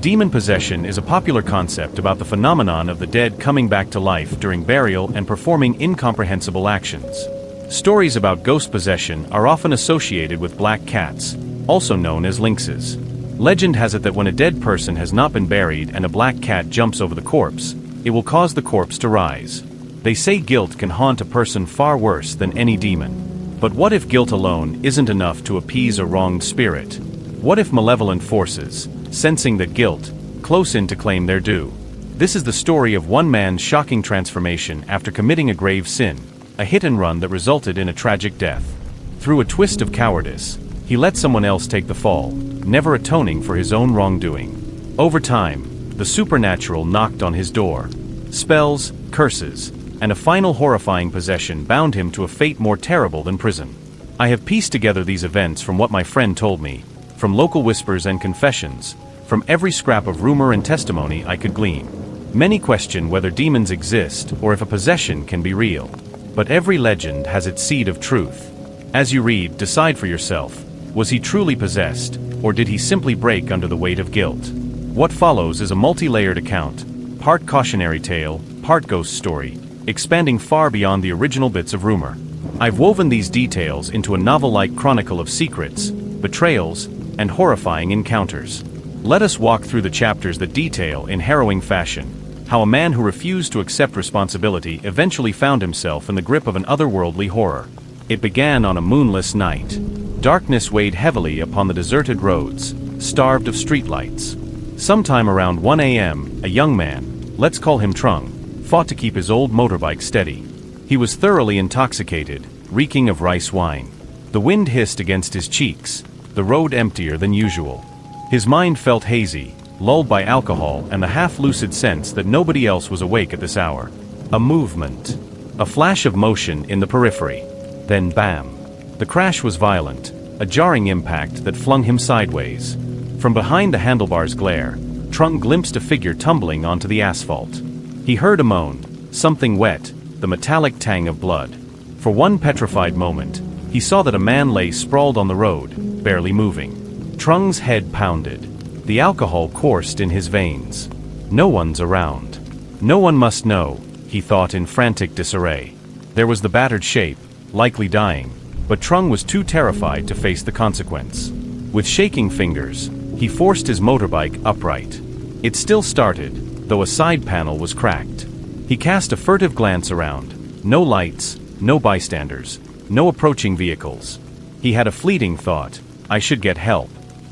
Demon possession is a popular concept about the phenomenon of the dead coming back to life during burial and performing incomprehensible actions. Stories about ghost possession are often associated with black cats, also known as lynxes. Legend has it that when a dead person has not been buried and a black cat jumps over the corpse, it will cause the corpse to rise. They say guilt can haunt a person far worse than any demon. But what if guilt alone isn't enough to appease a wronged spirit? What if malevolent forces, sensing that guilt, close in to claim their due? This is the story of one man's shocking transformation after committing a grave sin, a hit and run that resulted in a tragic death. Through a twist of cowardice, he let someone else take the fall, never atoning for his own wrongdoing. Over time, the supernatural knocked on his door. Spells, curses, and a final horrifying possession bound him to a fate more terrible than prison. I have pieced together these events from what my friend told me, from local whispers and confessions, from every scrap of rumor and testimony I could glean. Many question whether demons exist or if a possession can be real. But every legend has its seed of truth. As you read, decide for yourself. Was he truly possessed, or did he simply break under the weight of guilt? What follows is a multi-layered account, part cautionary tale, part ghost story, expanding far beyond the original bits of rumor. I've woven these details into a novel-like chronicle of secrets, betrayals, and horrifying encounters. Let us walk through the chapters that detail, in harrowing fashion, how a man who refused to accept responsibility eventually found himself in the grip of an otherworldly horror. It began on a moonless night. Darkness weighed heavily upon the deserted roads, starved of streetlights. Sometime around 1 a.m., a young man, let's call him Trung, fought to keep his old motorbike steady. He was thoroughly intoxicated, reeking of rice wine. The wind hissed against his cheeks, the road emptier than usual. His mind felt hazy, lulled by alcohol and the half-lucid sense that nobody else was awake at this hour. A movement. A flash of motion in the periphery. Then bam. The crash was violent, a jarring impact that flung him sideways. From behind the handlebar's glare, Trung glimpsed a figure tumbling onto the asphalt. He heard a moan, something wet, the metallic tang of blood. For one petrified moment, he saw that a man lay sprawled on the road, barely moving. Trung's head pounded. The alcohol coursed in his veins. No one's around. No one must know, he thought in frantic disarray. There was the battered shape, likely dying, but Trung was too terrified to face the consequence. With shaking fingers, he forced his motorbike upright. It still started, though a side panel was cracked. He cast a furtive glance around. No lights, no bystanders, no approaching vehicles. He had a fleeting thought, I should get help.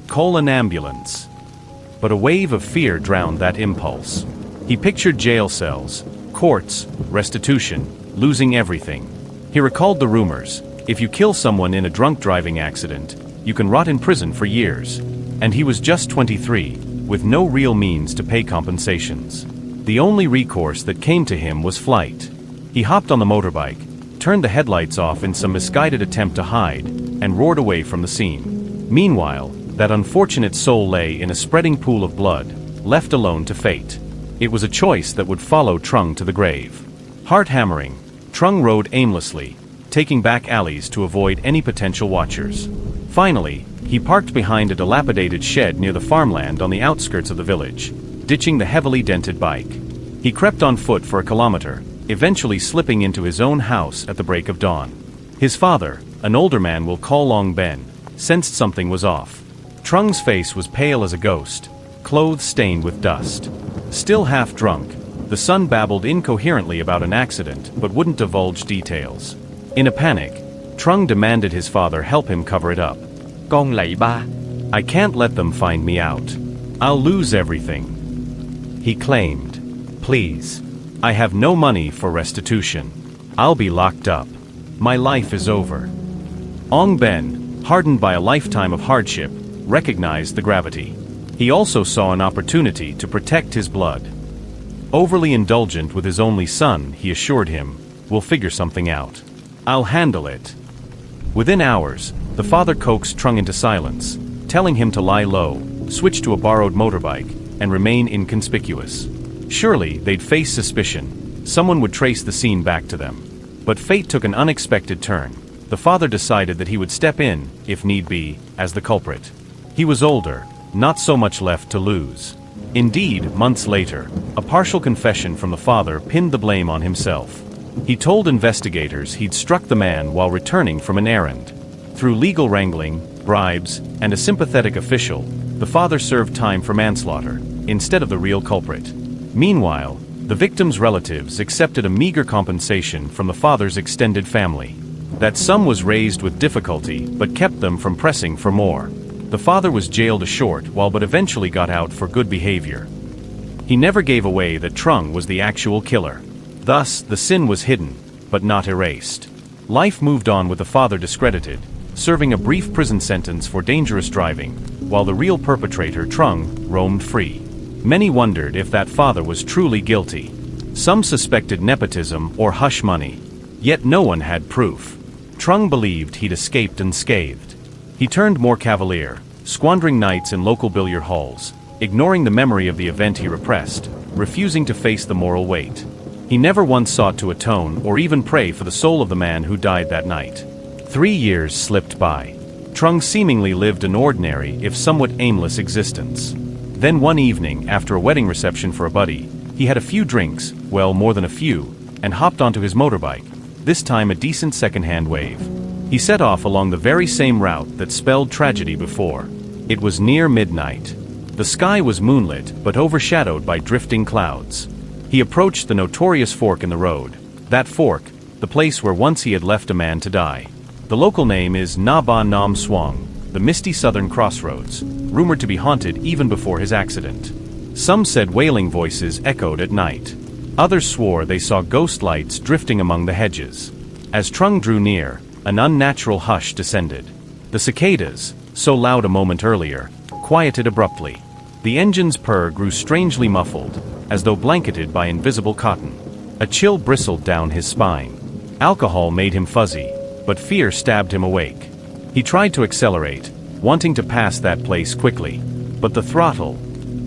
Call an ambulance. But a wave of fear drowned that impulse. He pictured jail cells, courts, restitution, losing everything. He recalled the rumors. If you kill someone in a drunk driving accident, you can rot in prison for years. And he was just 23, with no real means to pay compensations. The only recourse that came to him was flight. He hopped on the motorbike, turned the headlights off in some misguided attempt to hide, and roared away from the scene. Meanwhile, that unfortunate soul lay in a spreading pool of blood, left alone to fate. It was a choice that would follow Trung to the grave. Heart hammering, Trung rode aimlessly, taking back alleys to avoid any potential watchers. Finally, he parked behind a dilapidated shed near the farmland on the outskirts of the village, ditching the heavily dented bike. He crept on foot for a kilometer, eventually slipping into his own house at the break of dawn. His father, an older man we'll call Long Ben, sensed something was off. Trung's face was pale as a ghost, clothes stained with dust. Still half drunk, the son babbled incoherently about an accident but wouldn't divulge details. In a panic, Trung demanded his father help him cover it up. Con lạy ba. I can't let them find me out. I'll lose everything, he claimed. Please. I have no money for restitution. I'll be locked up. My life is over. Ong Ben, hardened by a lifetime of hardship, recognized the gravity. He also saw an opportunity to protect his blood. Overly indulgent with his only son, he assured him, we'll figure something out. I'll handle it. Within hours, the father coaxed Trung into silence, telling him to lie low, switch to a borrowed motorbike, and remain inconspicuous. Surely, they'd face suspicion. Someone would trace the scene back to them. But fate took an unexpected turn. The father decided that he would step in, if need be, as the culprit. He was older, not so much left to lose. Indeed, months later, a partial confession from the father pinned the blame on himself. He told investigators he'd struck the man while returning from an errand. Through legal wrangling, bribes, and a sympathetic official, the father served time for manslaughter, instead of the real culprit. Meanwhile, the victim's relatives accepted a meager compensation from the father's extended family. That sum was raised with difficulty but kept them from pressing for more. The father was jailed a short while but eventually got out for good behavior. He never gave away that Trung was the actual killer. Thus, the sin was hidden, but not erased. Life moved on with the father discredited, serving a brief prison sentence for dangerous driving, while the real perpetrator, Trung, roamed free. Many wondered if that father was truly guilty. Some suspected nepotism or hush money. Yet no one had proof. Trung believed he'd escaped unscathed. He turned more cavalier, squandering nights in local billiard halls, ignoring the memory of the event he repressed, refusing to face the moral weight. He never once sought to atone or even pray for the soul of the man who died that night. 3 years slipped by. Trung seemingly lived an ordinary, if somewhat aimless existence. Then one evening, after a wedding reception for a buddy, he had a few drinks, well, more than a few, and hopped onto his motorbike, this time a decent second-hand wave. He set off along the very same route that spelled tragedy before. It was near midnight. The sky was moonlit but overshadowed by drifting clouds. He approached the notorious fork in the road. That fork, the place where once he had left a man to die. The local name is Na Ba Nam Swang, the misty southern crossroads, rumored to be haunted even before his accident. Some said wailing voices echoed at night. Others swore they saw ghost lights drifting among the hedges. As Trung drew near, an unnatural hush descended. The cicadas, so loud a moment earlier, quieted abruptly. The engine's purr grew strangely muffled, as though blanketed by invisible cotton. A chill bristled down his spine. Alcohol made him fuzzy, but fear stabbed him awake. He tried to accelerate, wanting to pass that place quickly, but the throttle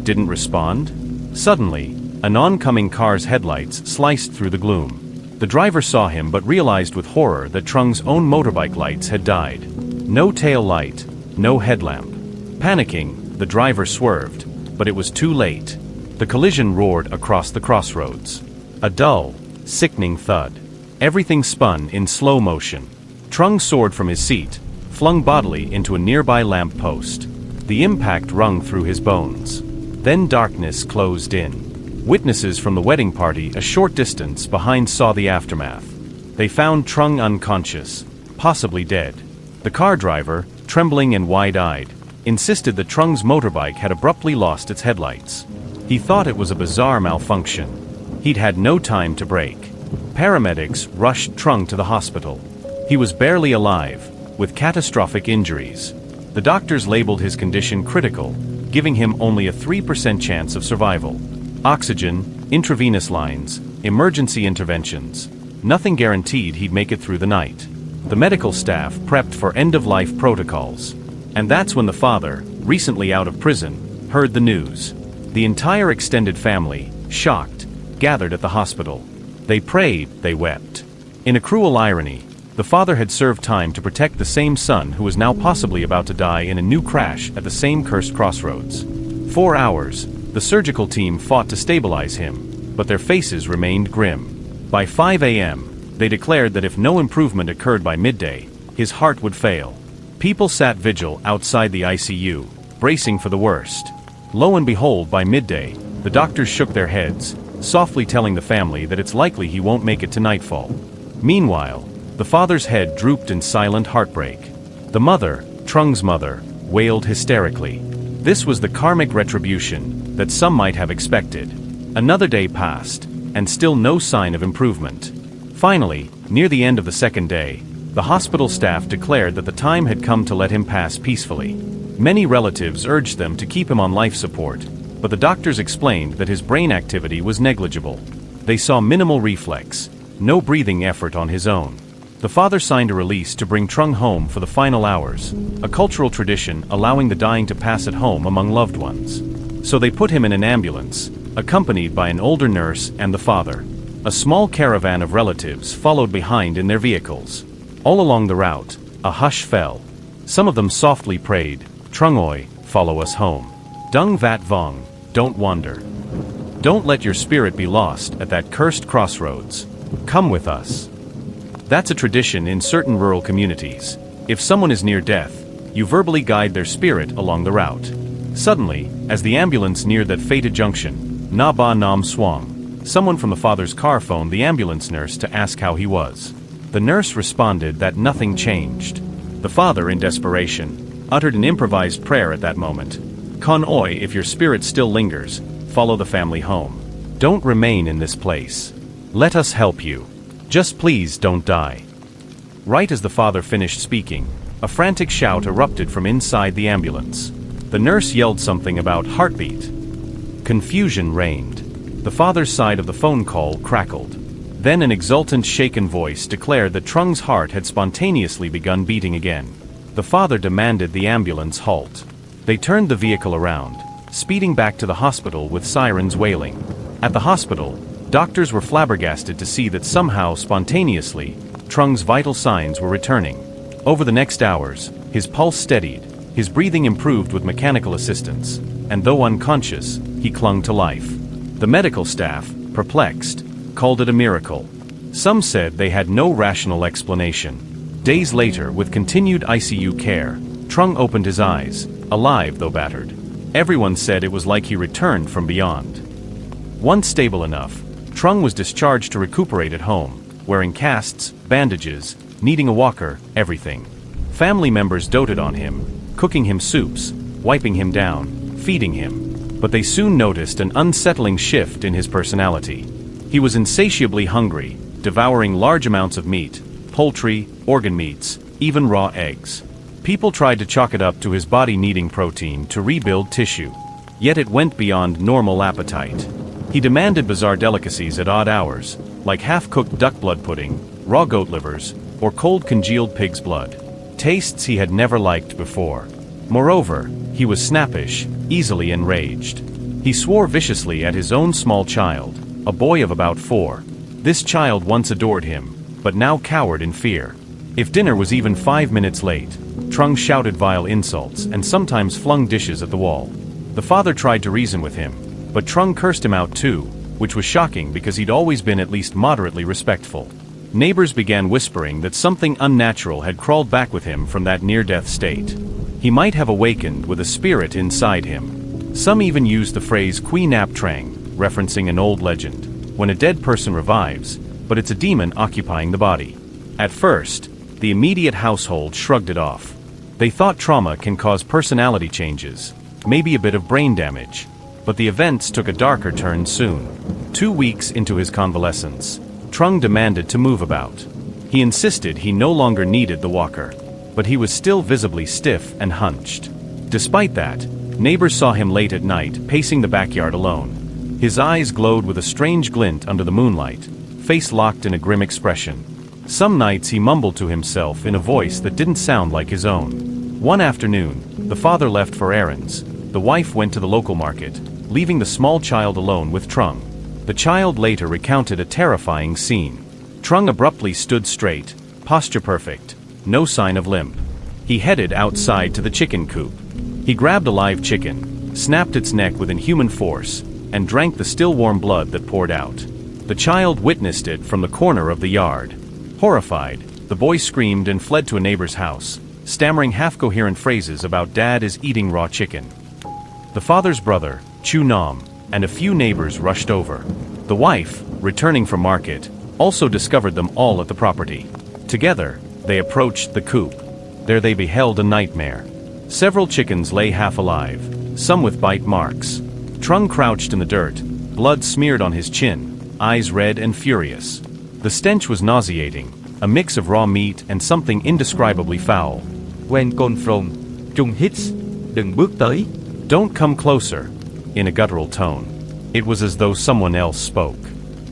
didn't respond. Suddenly, an oncoming car's headlights sliced through the gloom. The driver saw him but realized with horror that Trung's own motorbike lights had died. No tail light, no headlamp. Panicking, the driver swerved, but it was too late. The collision roared across the crossroads. A dull, sickening thud. Everything spun in slow motion. Trung soared from his seat, flung bodily into a nearby lamp post. The impact rung through his bones. Then darkness closed in. Witnesses from the wedding party a short distance behind saw the aftermath. They found Trung unconscious, possibly dead. The car driver, trembling and wide-eyed, insisted that Trung's motorbike had abruptly lost its headlights. He thought it was a bizarre malfunction. He'd had no time to brake. Paramedics rushed Trung to the hospital. He was barely alive, with catastrophic injuries. The doctors labeled his condition critical, giving him only a 3% chance of survival. Oxygen, intravenous lines, emergency interventions. Nothing guaranteed he'd make it through the night. The medical staff prepped for end-of-life protocols. And that's when the father, recently out of prison, heard the news. The entire extended family, shocked, gathered at the hospital. They prayed, they wept. In a cruel irony, the father had served time to protect the same son who was now possibly about to die in a new crash at the same cursed crossroads. 4 hours, the surgical team fought to stabilize him, but their faces remained grim. By 5 a.m., they declared that if no improvement occurred by midday, his heart would fail. People sat vigil outside the ICU, bracing for the worst. Lo and behold, by midday, the doctors shook their heads, softly telling the family that it's likely he won't make it to nightfall. Meanwhile, the father's head drooped in silent heartbreak. The mother, Trung's mother, wailed hysterically. This was the karmic retribution that some might have expected. Another day passed, and still no sign of improvement. Finally, near the end of the second day, the hospital staff declared that the time had come to let him pass peacefully. Many relatives urged them to keep him on life support, but the doctors explained that his brain activity was negligible. They saw minimal reflex, no breathing effort on his own. The father signed a release to bring Trung home for the final hours, a cultural tradition allowing the dying to pass at home among loved ones. So they put him in an ambulance, accompanied by an older nurse and the father. A small caravan of relatives followed behind in their vehicles. All along the route, a hush fell. Some of them softly prayed, "Trung oi, follow us home." Dung Vat Vong, don't wander. Don't let your spirit be lost at that cursed crossroads. Come with us. That's a tradition in certain rural communities. If someone is near death, you verbally guide their spirit along the route. Suddenly, as the ambulance neared that fated junction, Na Ba Nam Swang, someone from the father's car phoned the ambulance nurse to ask how he was. The nurse responded that nothing changed. The father, in desperation, uttered an improvised prayer at that moment. Con oi, if your spirit still lingers, follow the family home. Don't remain in this place. Let us help you. Just please don't die. Right as the father finished speaking, a frantic shout erupted from inside the ambulance. The nurse yelled something about heartbeat. Confusion reigned. The father's side of the phone call crackled. Then an exultant, shaken voice declared that Trung's heart had spontaneously begun beating again. The father demanded the ambulance halt. They turned the vehicle around, speeding back to the hospital with sirens wailing. At the hospital, doctors were flabbergasted to see that somehow, spontaneously, Trung's vital signs were returning. Over the next hours, his pulse steadied, his breathing improved with mechanical assistance, and though unconscious, he clung to life. The medical staff, perplexed, called it a miracle. Some said they had no rational explanation. Days later, with continued ICU care, Trung opened his eyes, alive though battered. Everyone said it was like he returned from beyond. Once stable enough, Trung was discharged to recuperate at home, wearing casts, bandages, needing a walker, everything. Family members doted on him, cooking him soups, wiping him down, feeding him. But they soon noticed an unsettling shift in his personality. He was insatiably hungry, devouring large amounts of meat, poultry, organ meats, even raw eggs. People tried to chalk it up to his body needing protein to rebuild tissue. Yet it went beyond normal appetite. He demanded bizarre delicacies at odd hours, like half-cooked duck blood pudding, raw goat livers, or cold congealed pig's blood. Tastes he had never liked before. Moreover, he was snappish, easily enraged. He swore viciously at his own small child, a boy of about 4. This child once adored him, but now cowered in fear. If dinner was even 5 minutes late, Trung shouted vile insults and sometimes flung dishes at the wall. The father tried to reason with him, but Trung cursed him out too, which was shocking because he'd always been at least moderately respectful. Neighbors began whispering that something unnatural had crawled back with him from that near-death state. He might have awakened with a spirit inside him. Some even used the phrase Quy Nap Trang, referencing an old legend, when a dead person revives, but it's a demon occupying the body. At first, the immediate household shrugged it off. They thought trauma can cause personality changes, maybe a bit of brain damage. But the events took a darker turn soon. 2 weeks into his convalescence, Trung demanded to move about. He insisted he no longer needed the walker, but he was still visibly stiff and hunched. Despite that, neighbors saw him late at night, pacing the backyard alone. His eyes glowed with a strange glint under the moonlight, face locked in a grim expression. Some nights he mumbled to himself in a voice that didn't sound like his own. One afternoon, the father left for errands. The wife went to the local market, leaving the small child alone with Trung. The child later recounted a terrifying scene. Trung abruptly stood straight, posture perfect, no sign of limp. He headed outside to the chicken coop. He grabbed a live chicken, snapped its neck with inhuman force, and drank the still warm blood that poured out. The child witnessed it from the corner of the yard. Horrified, the boy screamed and fled to a neighbor's house, stammering half-coherent phrases about "Dad is eating raw chicken." The father's brother, Chu Nam, and a few neighbors rushed over. The wife, returning from market, also discovered them all at the property. Together, they approached the coop. There they beheld a nightmare. Several chickens lay half alive, some with bite marks. Trung crouched in the dirt, blood smeared on his chin, eyes red and furious. The stench was nauseating, a mix of raw meat and something indescribably foul. When confronted, Trung hits, đừng bước tới. Don't come closer, in a guttural tone. It was as though someone else spoke.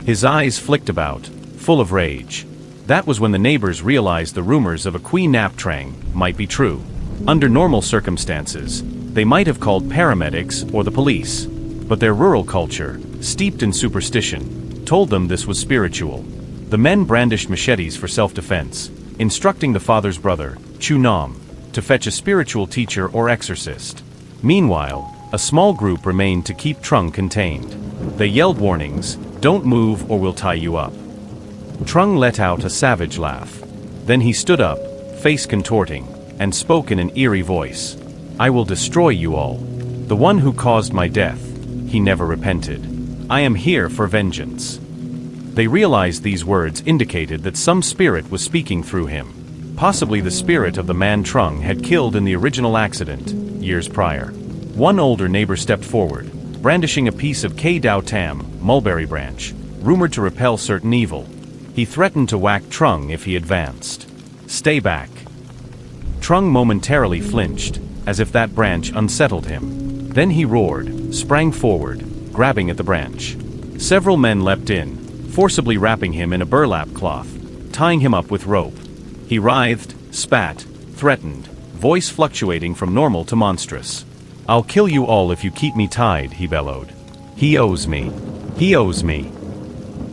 His eyes flicked about, full of rage. That was when the neighbors realized the rumors of a Quy Nap Trang might be true. Under normal circumstances, they might have called paramedics or the police. But their rural culture, steeped in superstition, told them this was spiritual. The men brandished machetes for self-defense, instructing the father's brother, Chu Nam, to fetch a spiritual teacher or exorcist. Meanwhile, A small group remained to keep Trung contained. They yelled warnings, "Don't move or we'll tie you up." Trung let out a savage laugh. Then he stood up, face contorting, and spoke in an eerie voice. "I will destroy you all. The one who caused my death, he never repented. I am here for vengeance." They realized these words indicated that some spirit was speaking through him. Possibly the spirit of the man Trung had killed in the original accident, years prior. One older neighbor stepped forward, brandishing a piece of Dao Tam, mulberry branch, rumored to repel certain evil. He threatened to whack Trung if he advanced. "Stay back." Trung momentarily flinched, as if that branch unsettled him. Then he roared, sprang forward, grabbing at the branch. Several men leapt in, forcibly wrapping him in a burlap cloth, tying him up with rope. He writhed, spat, threatened, voice fluctuating from normal to monstrous. "I'll kill you all if you keep me tied," he bellowed. "He owes me. He owes me."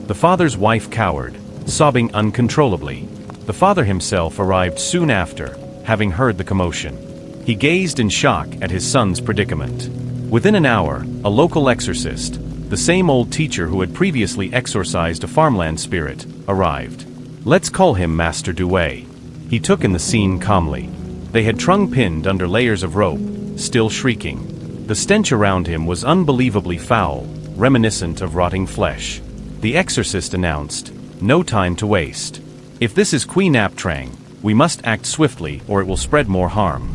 The father's wife cowered, sobbing uncontrollably. The father himself arrived soon after, having heard the commotion. He gazed in shock at his son's predicament. Within an hour, a local exorcist, the same old teacher who had previously exorcised a farmland spirit, arrived. "Let's call him Master Dewey." He took in the scene calmly. They had Trung pinned under layers of rope, still shrieking. The stench around him was unbelievably foul, reminiscent of rotting flesh. The exorcist announced, "No time to waste. If this is Queen Aptrang, we must act swiftly or it will spread more harm."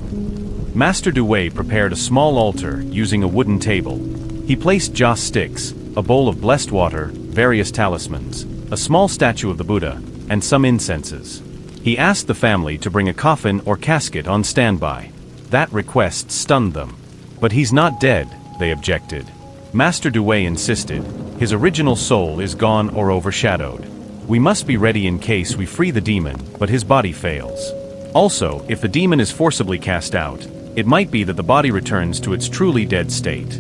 Master Dewey prepared a small altar using a wooden table. He placed joss sticks, a bowl of blessed water, various talismans, a small statue of the Buddha, and some incenses. He asked the family to bring a coffin or casket on standby. That request stunned them. "But he's not dead," they objected. Master Dewey insisted, "His original soul is gone or overshadowed. We must be ready in case we free the demon, but his body fails. Also, if the demon is forcibly cast out, it might be that the body returns to its truly dead state."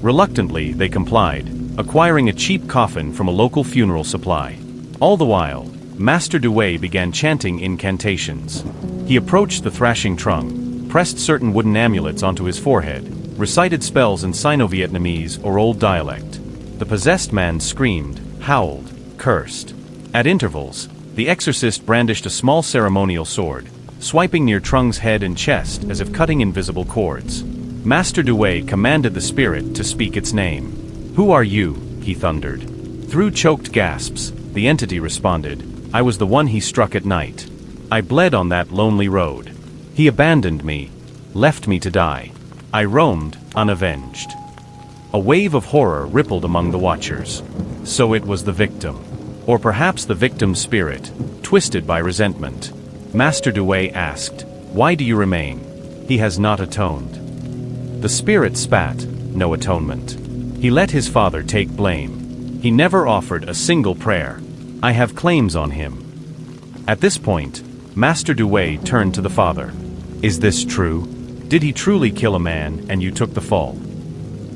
Reluctantly, they complied, acquiring a cheap coffin from a local funeral supply. All the while, Master Dewey began chanting incantations. He approached the thrashing Trung, pressed certain wooden amulets onto his forehead, recited spells in Sino-Vietnamese or Old dialect. The possessed man screamed, howled, cursed. At intervals, the exorcist brandished a small ceremonial sword, swiping near Trung's head and chest as if cutting invisible cords. Master Dewey commanded the spirit to speak its name. "Who are you?" he thundered. Through choked gasps, the entity responded, "I was the one he struck at night. I bled on that lonely road. He abandoned me, left me to die. I roamed, unavenged." A wave of horror rippled among the watchers. So it was the victim. Or perhaps the victim's spirit, twisted by resentment. Master Dewey asked, "Why do you remain? He has not atoned." The spirit spat, "No atonement." He let his father take blame. He never offered a single prayer. "I have claims on him." At this point, Master Dewey turned to the father. "Is this true? Did he truly kill a man and you took the fall?"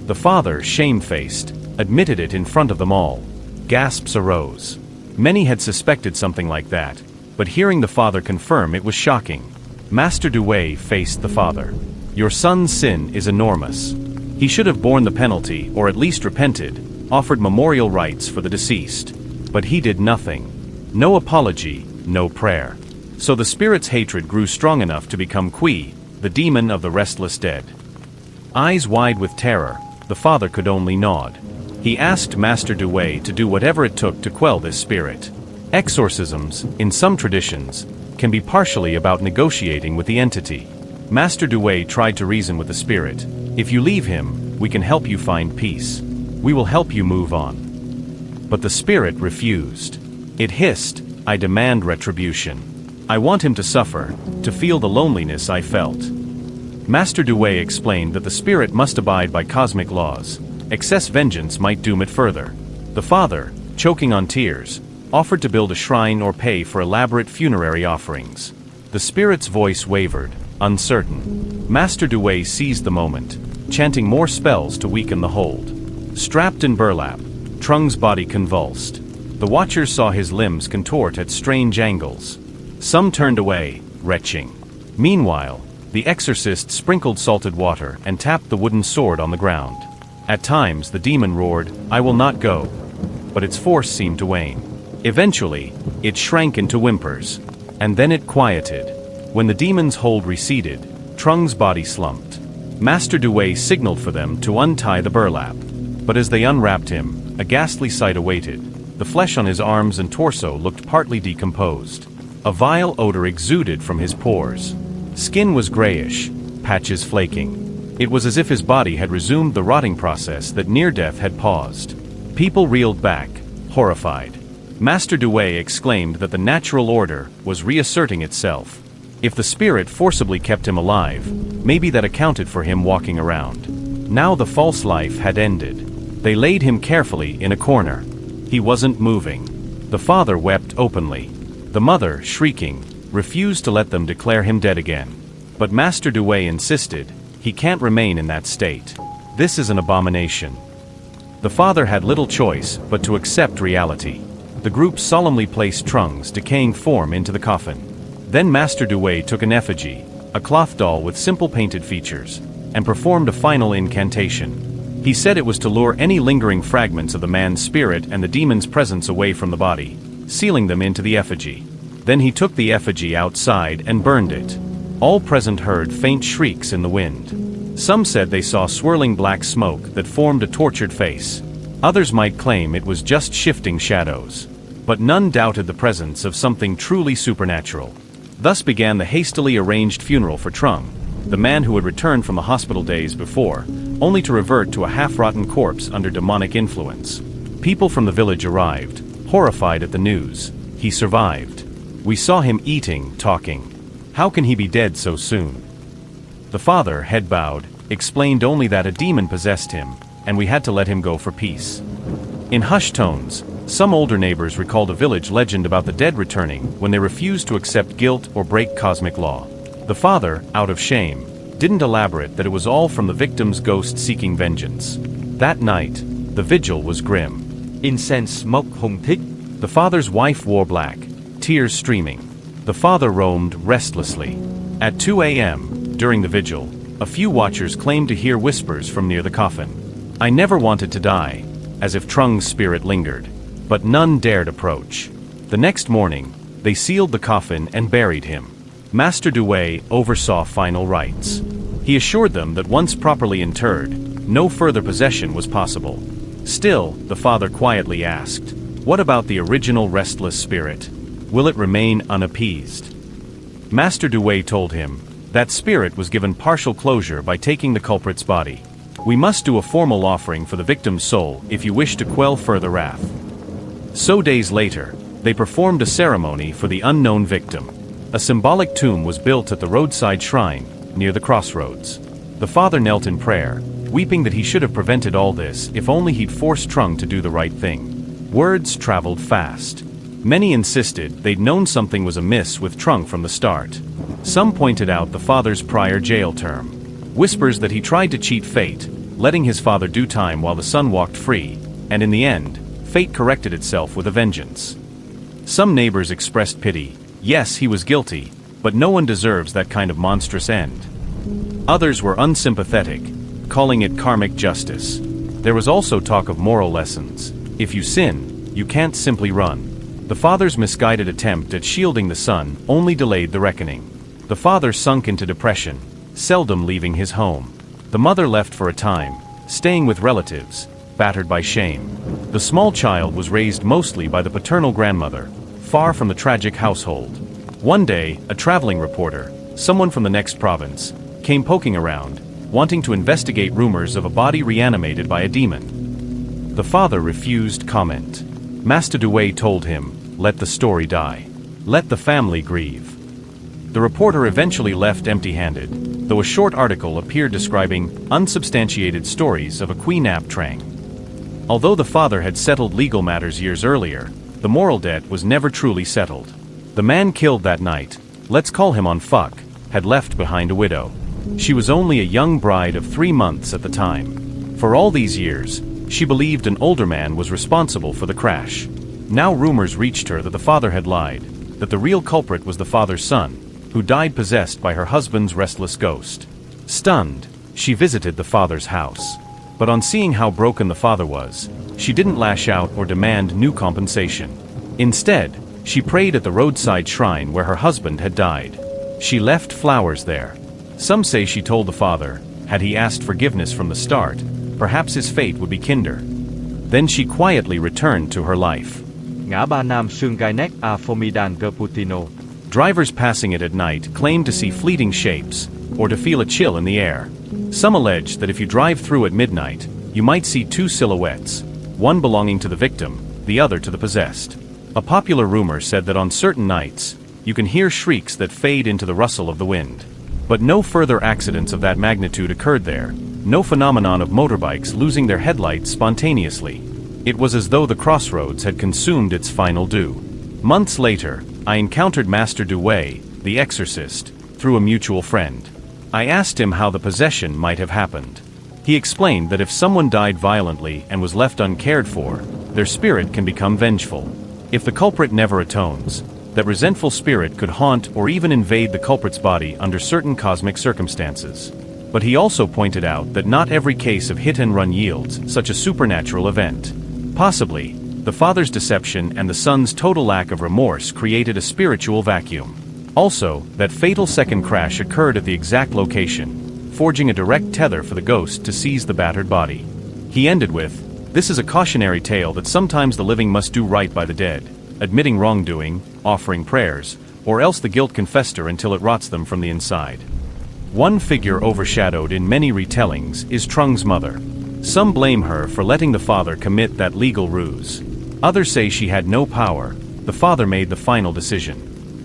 The father, shamefaced, admitted it in front of them all. Gasps arose. Many had suspected something like that, but hearing the father confirm it was shocking. Master Dewey faced the father. "Your son's sin is enormous. He should have borne the penalty or at least repented, offered memorial rites for the deceased. But he did nothing. No apology, no prayer. So the spirit's hatred grew strong enough to become Kui, the demon of the restless dead." Eyes wide with terror, the father could only nod. He asked Master Dewey to do whatever it took to quell this spirit. Exorcisms, in some traditions, can be partially about negotiating with the entity. Master Dewey tried to reason with the spirit. "If you leave him, we can help you find peace. We will help you move on." But the spirit refused. It hissed, "I demand retribution. I want him to suffer, to feel the loneliness I felt." Master Dewey explained that the spirit must abide by cosmic laws. Excess vengeance might doom it further. The father, choking on tears, offered to build a shrine or pay for elaborate funerary offerings. The spirit's voice wavered, uncertain. Master Dewey seized the moment, chanting more spells to weaken the hold. Strapped in burlap, Trung's body convulsed. The watchers saw his limbs contort at strange angles. Some turned away, retching. Meanwhile, The exorcist sprinkled salted water and tapped the wooden sword on the ground. At times the demon roared, "I will not go." But its force seemed to wane. Eventually, it shrank into whimpers. And then it quieted. When the demon's hold receded, Trung's body slumped. Master Dewey signaled for them to untie the burlap. But as they unwrapped him, a ghastly sight awaited. The flesh on his arms and torso looked partly decomposed. A vile odor exuded from his pores. Skin was grayish, patches flaking. It was as if his body had resumed the rotting process that near-death had paused. People reeled back, horrified. Master Dewey exclaimed that the natural order was reasserting itself. If the spirit forcibly kept him alive, maybe that accounted for him walking around. Now the false life had ended. They laid him carefully in a corner. He wasn't moving. The father wept openly. The mother, shrieking, refused to let them declare him dead again. But Master Dewey insisted, "He can't remain in that state. This is an abomination." The father had little choice but to accept reality. The group solemnly placed Trung's decaying form into the coffin. Then Master Dewey took an effigy, a cloth doll with simple painted features, and performed a final incantation. He said it was to lure any lingering fragments of the man's spirit and the demon's presence away from the body, sealing them into the effigy. Then he took the effigy outside and burned it. All present heard faint shrieks in the wind. Some said they saw swirling black smoke that formed a tortured face. Others might claim it was just shifting shadows. But none doubted the presence of something truly supernatural. Thus began the hastily arranged funeral for Trung, the man who had returned from the hospital days before, only to revert to a half-rotten corpse under demonic influence. People from the village arrived, horrified at the news. He survived. We saw him eating, talking. How can he be dead so soon? The father, head bowed, explained only that a demon possessed him, and we had to let him go for peace. In hushed tones, some older neighbors recalled a village legend about the dead returning when they refused to accept guilt or break cosmic law. The father, out of shame, didn't elaborate that it was all from the victim's ghost seeking vengeance. That night, the vigil was grim. Incense smoke hung thick. The father's wife wore black, tears streaming. The father roamed restlessly. At 2 a.m., during the vigil, a few watchers claimed to hear whispers from near the coffin. "I never wanted to die," as if Trung's spirit lingered. But none dared approach. The next morning, they sealed the coffin and buried him. Master Dewey oversaw final rites. He assured them that once properly interred, no further possession was possible. Still, the father quietly asked, "What about the original restless spirit? Will it remain unappeased?" Master Dewey told him, that spirit was given partial closure by taking the culprit's body. "We must do a formal offering for the victim's soul if you wish to quell further wrath." So days later, they performed a ceremony for the unknown victim. A symbolic tomb was built at the roadside shrine, near the crossroads. The father knelt in prayer, weeping that he should have prevented all this if only he'd forced Trung to do the right thing. Words traveled fast. Many insisted they'd known something was amiss with Trung from the start. Some pointed out the father's prior jail term. Whispers that he tried to cheat fate, letting his father do time while the son walked free, and in the end, fate corrected itself with a vengeance. Some neighbors expressed pity. Yes, he was guilty, but no one deserves that kind of monstrous end. Others were unsympathetic, calling it karmic justice. There was also talk of moral lessons. If you sin, you can't simply run. The father's misguided attempt at shielding the son only delayed the reckoning. The father sunk into depression, seldom leaving his home. The mother left for a time, staying with relatives, battered by shame. The small child was raised mostly by the paternal grandmother, far from the tragic household. One day, a traveling reporter, someone from the next province, came poking around, wanting to investigate rumors of a body reanimated by a demon. The father refused comment. Master Dewey told him, "Let the story die. Let the family grieve." The reporter eventually left empty-handed, though a short article appeared describing unsubstantiated stories of a Queen Ap Trang. Although the father had settled legal matters years earlier, the moral debt was never truly settled. The man killed that night, let's call him on fuck, had left behind a widow. She was only a young bride of 3 months at the time. For all these years, she believed an older man was responsible for the crash. Now rumors reached her that the father had lied, that the real culprit was the father's son, who died possessed by her husband's restless ghost. Stunned, she visited the father's house. But on seeing how broken the father was, she didn't lash out or demand new compensation. Instead, she prayed at the roadside shrine where her husband had died. She left flowers there. Some say she told the father, had he asked forgiveness from the start, perhaps his fate would be kinder. Then she quietly returned to her life. Ngã ba Nam Sungainek a Fomidan Gaputino. Drivers passing it at night claim to see fleeting shapes, or to feel a chill in the air. Some allege that if you drive through at midnight, you might see two silhouettes, one belonging to the victim, the other to the possessed. A popular rumor said that on certain nights, you can hear shrieks that fade into the rustle of the wind. But no further accidents of that magnitude occurred there, no phenomenon of motorbikes losing their headlights spontaneously. It was as though the crossroads had consumed its final dew. Months later, I encountered Master Dewey, the exorcist, through a mutual friend. I asked him how the possession might have happened. He explained that if someone died violently and was left uncared for, their spirit can become vengeful. If the culprit never atones, that resentful spirit could haunt or even invade the culprit's body under certain cosmic circumstances. But he also pointed out that not every case of hit-and-run yields such a supernatural event. Possibly, the father's deception and the son's total lack of remorse created a spiritual vacuum. Also, that fatal second crash occurred at the exact location, forging a direct tether for the ghost to seize the battered body. He ended with, "This is a cautionary tale that sometimes the living must do right by the dead, admitting wrongdoing, offering prayers, or else the guilt can fester until it rots them from the inside." One figure overshadowed in many retellings is Trung's mother. Some blame her for letting the father commit that legal ruse. Others say she had no power, the father made the final decision.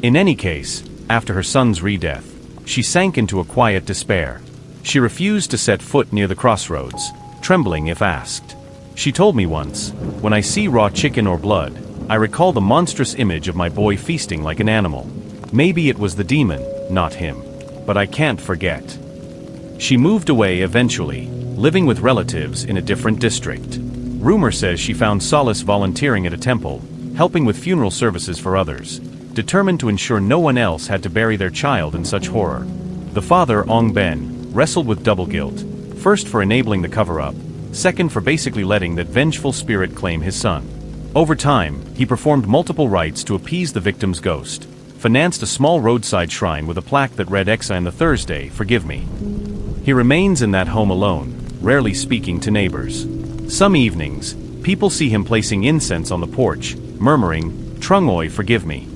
In any case, after her son's re-death, she sank into a quiet despair. She refused to set foot near the crossroads, trembling if asked. She told me once, "When I see raw chicken or blood, I recall the monstrous image of my boy feasting like an animal. Maybe it was the demon, not him. But I can't forget." She moved away eventually, living with relatives in a different district. Rumor says she found solace volunteering at a temple, helping with funeral services for others, determined to ensure no one else had to bury their child in such horror. The father, Ong Ben, wrestled with double guilt, first for enabling the cover-up, second for basically letting that vengeful spirit claim his son. Over time, he performed multiple rites to appease the victim's ghost, financed a small roadside shrine with a plaque that read Exa in the Thursday, forgive me. He remains in that home alone, rarely speaking to neighbors. Some evenings, people see him placing incense on the porch, murmuring, "Trungoi, forgive me."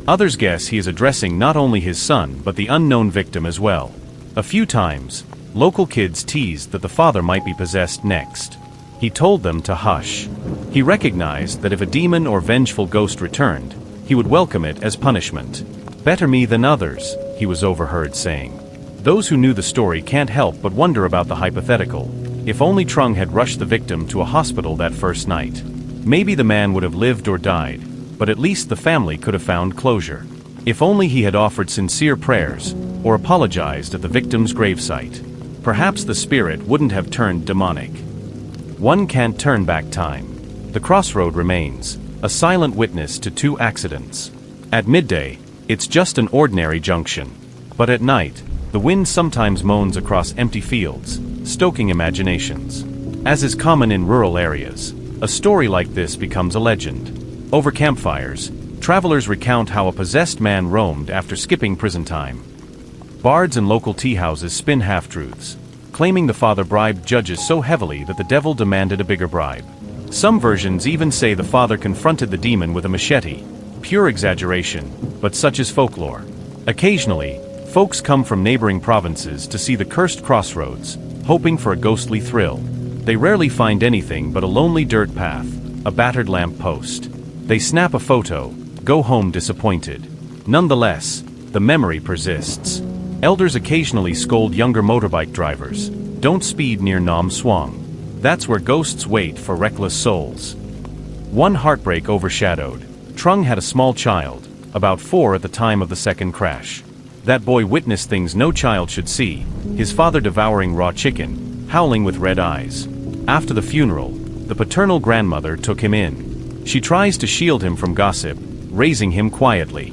Others guess he is addressing not only his son but the unknown victim as well. A few times, local kids teased that the father might be possessed next. He told them to hush. He recognized that if a demon or vengeful ghost returned, he would welcome it as punishment. "Better me than others," he was overheard saying. Those who knew the story can't help but wonder about the hypothetical. If only Trung had rushed the victim to a hospital that first night. Maybe the man would have lived or died, but at least the family could have found closure. If only he had offered sincere prayers, or apologized at the victim's gravesite. Perhaps the spirit wouldn't have turned demonic. One can't turn back time. The crossroad remains, a silent witness to two accidents. At midday, it's just an ordinary junction. But at night, the wind sometimes moans across empty fields, stoking imaginations. As is common in rural areas, a story like this becomes a legend. Over campfires, travelers recount how a possessed man roamed after skipping prison time. Bards and local tea houses spin half-truths, claiming the father bribed judges so heavily that the devil demanded a bigger bribe. Some versions even say the father confronted the demon with a machete. Pure exaggeration, but such is folklore. Occasionally, folks come from neighboring provinces to see the cursed crossroads, hoping for a ghostly thrill. They rarely find anything but a lonely dirt path, a battered lamp post. They snap a photo, go home disappointed. Nonetheless, the memory persists. Elders occasionally scold younger motorbike drivers, "Don't speed near Nam Swang. That's where ghosts wait for reckless souls." One heartbreak overshadowed. Trung had a small child, about 4 at the time of the second crash. That boy witnessed things no child should see, his father devouring raw chicken, howling with red eyes. After the funeral, the paternal grandmother took him in. She tries to shield him from gossip, raising him quietly.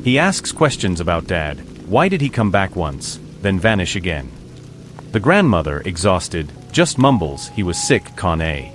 He asks questions about Dad. Why did he come back once, then vanish again? The grandmother, exhausted, just mumbles he was sick, con a.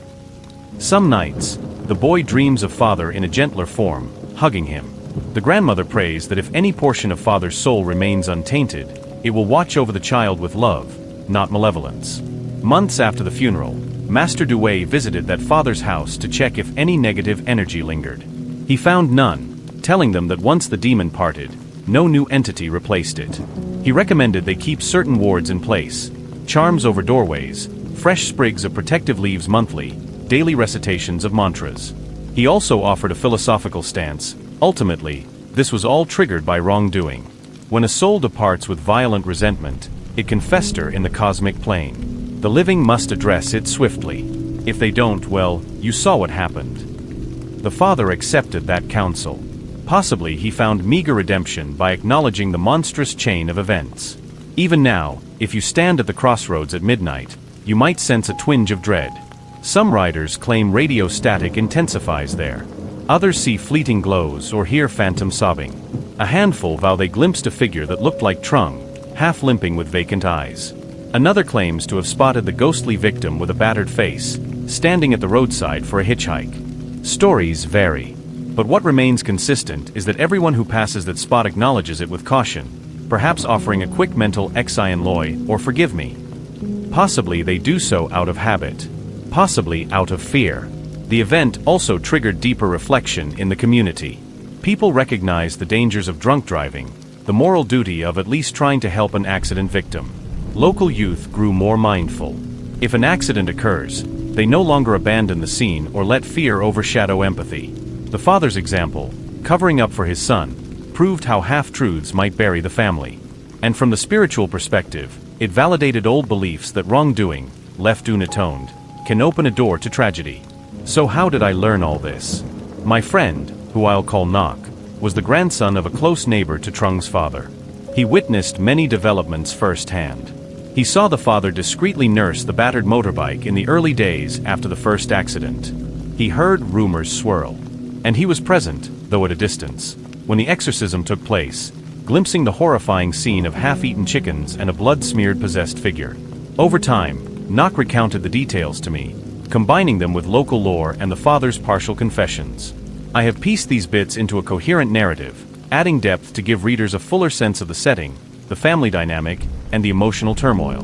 Some nights, the boy dreams of father in a gentler form, hugging him. The grandmother prays that if any portion of father's soul remains untainted, it will watch over the child with love, not malevolence. Months after the funeral, Master Dewey visited that father's house to check if any negative energy lingered. He found none, telling them that once the demon parted, no new entity replaced it. He recommended they keep certain wards in place: charms over doorways, fresh sprigs of protective leaves monthly, daily recitations of mantras. He also offered a philosophical stance. Ultimately, this was all triggered by wrongdoing. When a soul departs with violent resentment, it can fester in the cosmic plane. The living must address it swiftly. If they don't, well, you saw what happened. The father accepted that counsel. Possibly he found meager redemption by acknowledging the monstrous chain of events. Even now, if you stand at the crossroads at midnight, you might sense a twinge of dread. Some riders claim radio static intensifies there. Others see fleeting glows or hear phantom sobbing. A handful vow they glimpsed a figure that looked like Trung, half limping with vacant eyes. Another claims to have spotted the ghostly victim with a battered face, standing at the roadside for a hitchhike. Stories vary, but what remains consistent is that everyone who passes that spot acknowledges it with caution, perhaps offering a quick mental "Exi loy" or "forgive me." Possibly they do so out of habit. Possibly out of fear. The event also triggered deeper reflection in the community. People recognized the dangers of drunk driving, the moral duty of at least trying to help an accident victim. Local youth grew more mindful. If an accident occurs, they no longer abandon the scene or let fear overshadow empathy. The father's example, covering up for his son, proved how half-truths might bury the family. And from the spiritual perspective, it validated old beliefs that wrongdoing, left unatoned, can open a door to tragedy. So how did I learn all this? My friend, who I'll call Knock, was the grandson of a close neighbor to Trung's father. He witnessed many developments firsthand. He saw the father discreetly nurse the battered motorbike in the early days after the first accident. He heard rumors swirl. And he was present, though at a distance, when the exorcism took place, glimpsing the horrifying scene of half-eaten chickens and a blood-smeared possessed figure. Over time, Knock recounted the details to me, combining them with local lore and the father's partial confessions. I have pieced these bits into a coherent narrative, adding depth to give readers a fuller sense of the setting, the family dynamic, and the emotional turmoil.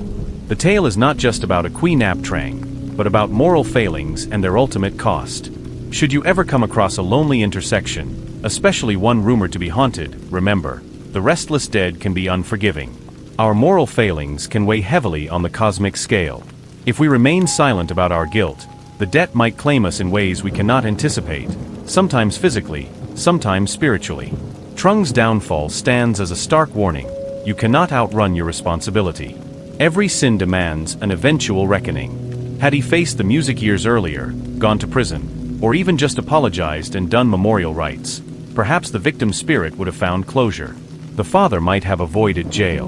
The tale is not just about a Queen Nap Trang, but about moral failings and their ultimate cost. Should you ever come across a lonely intersection, especially one rumored to be haunted, remember, the restless dead can be unforgiving. Our moral failings can weigh heavily on the cosmic scale. If we remain silent about our guilt, the debt might claim us in ways we cannot anticipate, sometimes physically, sometimes spiritually. Trung's downfall stands as a stark warning. You cannot outrun your responsibility. Every sin demands an eventual reckoning. Had he faced the music years earlier, gone to prison, or even just apologized and done memorial rites, perhaps the victim's spirit would have found closure. The father might have avoided jail.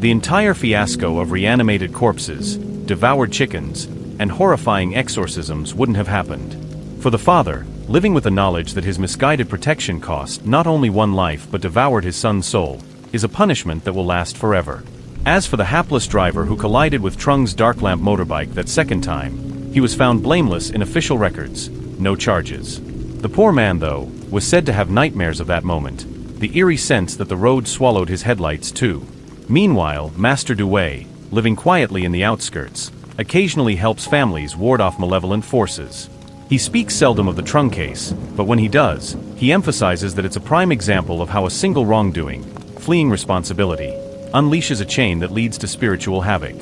The entire fiasco of reanimated corpses, devoured chickens, and horrifying exorcisms wouldn't have happened. For the father, living with the knowledge that his misguided protection cost not only one life but devoured his son's soul, is a punishment that will last forever. As for the hapless driver who collided with Trung's dark lamp motorbike that second time, he was found blameless in official records, no charges. The poor man, though, was said to have nightmares of that moment, the eerie sense that the road swallowed his headlights too. Meanwhile, Master Dewey, living quietly in the outskirts, occasionally helps families ward off malevolent forces. He speaks seldom of the Trung case, but when he does, he emphasizes that it's a prime example of how a single wrongdoing, fleeing responsibility, unleashes a chain that leads to spiritual havoc.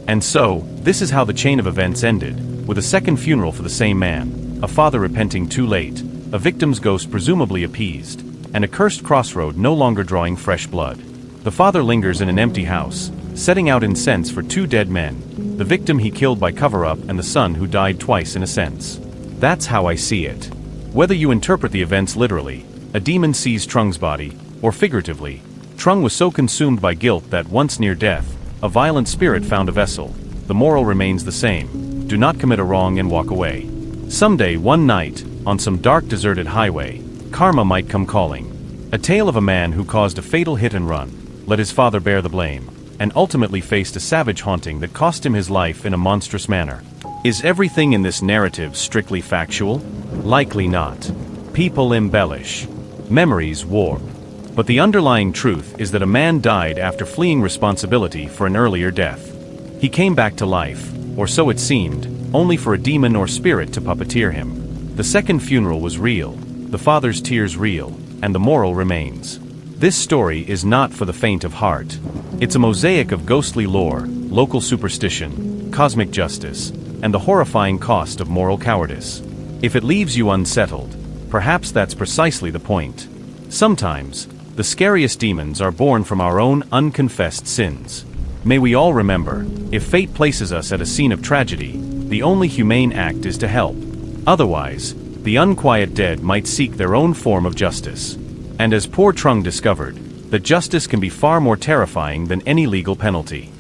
And so, this is how the chain of events ended, with a second funeral for the same man, a father repenting too late, a victim's ghost presumably appeased, and a cursed crossroad no longer drawing fresh blood. The father lingers in an empty house, setting out incense for two dead men, the victim he killed by cover-up and the son who died twice in a sense. That's how I see it. Whether you interpret the events literally, a demon seized Trung's body, or figuratively, Trung was so consumed by guilt that once near death, a violent spirit found a vessel. The moral remains the same: do not commit a wrong and walk away. Someday, one night, on some dark deserted highway, karma might come calling. A tale of a man who caused a fatal hit and run, let his father bear the blame, and ultimately faced a savage haunting that cost him his life in a monstrous manner. Is everything in this narrative strictly factual? Likely not. People embellish. Memories warp. But the underlying truth is that a man died after fleeing responsibility for an earlier death. He came back to life, or so it seemed, only for a demon or spirit to puppeteer him. The second funeral was real, the father's tears real, and the moral remains. This story is not for the faint of heart. It's a mosaic of ghostly lore, local superstition, cosmic justice, and the horrifying cost of moral cowardice. If it leaves you unsettled, perhaps that's precisely the point. Sometimes, the scariest demons are born from our own unconfessed sins. May we all remember, if fate places us at a scene of tragedy, the only humane act is to help. Otherwise, the unquiet dead might seek their own form of justice. And as poor Trung discovered, that justice can be far more terrifying than any legal penalty.